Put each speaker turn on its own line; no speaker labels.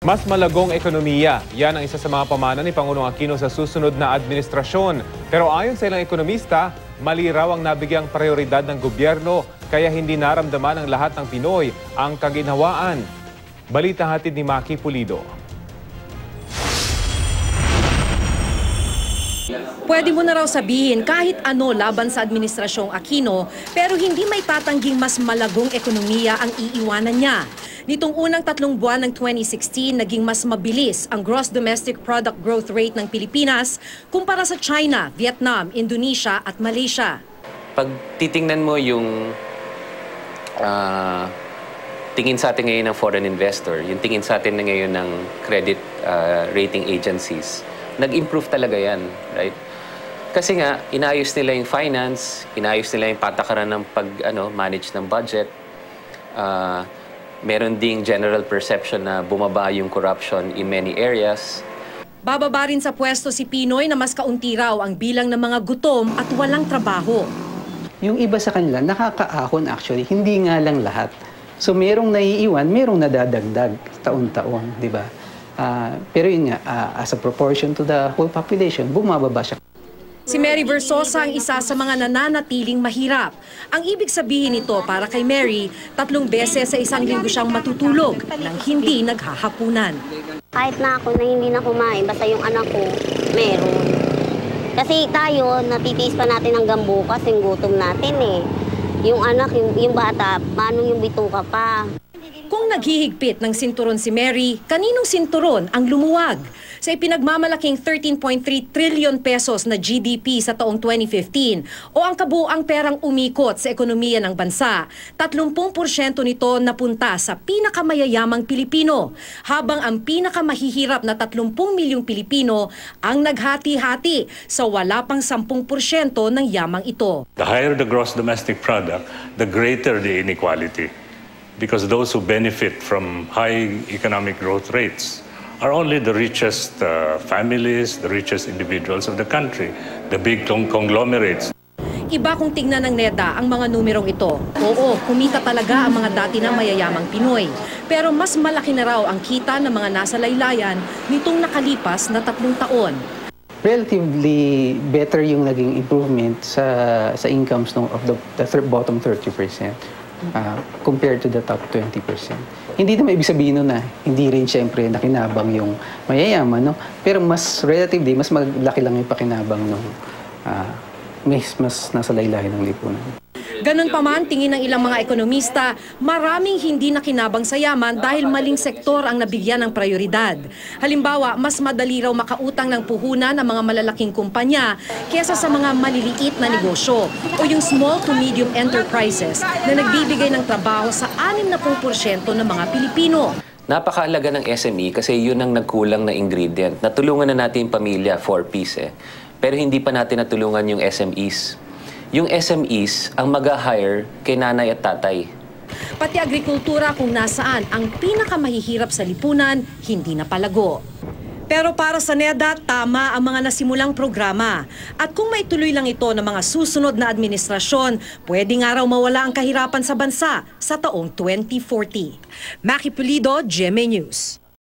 Mas malagong ekonomiya, yan ang isa sa mga pamana ni Pangulong Aquino sa susunod na administrasyon. Pero ayon sa ilang ekonomista, mali raw ang nabigyang prioridad ng gobyerno kaya hindi naramdaman ng lahat ng Pinoy ang kaginhawaan. Balita hatid ni Maki Pulido.
Pwede mo na raw sabihin kahit ano laban sa Administrasyong Aquino, pero hindi may tatangging mas malagong ekonomiya ang iiwanan niya. Nitong unang 3 buwan ng 2016, naging mas mabilis ang gross domestic product growth rate ng Pilipinas kumpara sa China, Vietnam, Indonesia at Malaysia.
Pag titingnan mo yung tingin sa atin ngayon ng foreign investor, yung tingin sa atin na ngayon ng credit rating agencies, nag-improve talaga yan, right? Kasi nga, inayos nila yung finance, inayos nila yung patakaran ng manage ng budget. Meron ding general perception na bumaba yung corruption in many areas.
Bababa rin sa pwesto si Pinoy na mas kaunti raw ang bilang ng mga gutom at walang trabaho.
Yung iba sa kanila, nakakaahon actually, hindi nga lang lahat. So merong naiiwan, merong nadadagdag taon-taon, di ba? Pero yun nga, as a proportion to the whole population, bumababa siya.
Si Mary Versosa ang isa sa mga nananatiling mahirap. Ang ibig sabihin nito para kay Mary, 3 beses sa isang linggo siyang matutulog nang hindi naghahapunan.
Kahit na ako na hindi na kumain, basta yung anak ko, meron. Kasi tayo, natitiis pa natin hanggang bukas yung gutom natin eh. Yung anak, yung bata, paano yung bituka pa?
Kung naghihigpit ng sinturon si Mary, kaninong sinturon ang lumuwag? Sa ipinagmamalaking 13.3 trillion pesos na GDP sa taong 2015 o ang kabuang perang umikot sa ekonomiya ng bansa, 30% nito napunta sa pinakamayayamang Pilipino, habang ang pinakamahihirap na 30 milyong Pilipino ang naghati-hati sa wala pang 10% ng yamang ito.
The higher the gross domestic product, the greater the inequality. Because those who benefit from high economic growth rates are only the richest families, the richest individuals of the country, the big conglomerates.
Iba kung tingnan ng NEDA ang mga numerong ito. Oo, kumita talaga ang mga dati na mayayamang Pinoy. Pero mas malaki na raw ang kita ng mga nasa laylayan nitong nakalipas na 3 taon.
Relatively better yung naging improvement sa incomes of the bottom 30%. Compared to the top 20%. Hindi naman ibig sabihin nun na hindi rin siyempre nakinabang yung mayayaman, no? Pero mas relatively, mas malaki lang yung pakinabang nung mas nasa laylayan ng lipunan.
Ganun pa man, tingin ng ilang mga ekonomista, maraming hindi nakinabang sa yaman dahil maling sektor ang nabigyan ng prioridad. Halimbawa, mas madali raw makautang ng puhunan ng mga malalaking kumpanya kesa sa mga maliliit na negosyo o yung small to medium enterprises na nagbibigay ng trabaho sa 60% ng mga Pilipino.
Napakahalaga ng SME kasi yun ang nagkulang na ingredient. Natulungan na natin yung pamilya, 4Ps eh. Pero hindi pa natin natulungan yung SMEs. Yung SMEs ang mag-hire kay nanay at tatay.
Pati agrikultura kung nasaan ang pinakamahihirap sa lipunan, hindi na palago. Pero para sa NEDA, tama ang mga nasimulang programa. At kung maituloy lang ito ng mga susunod na administrasyon, pwede nga raw mawala ang kahirapan sa bansa sa taong 2040. Maki Pulido, GMA News.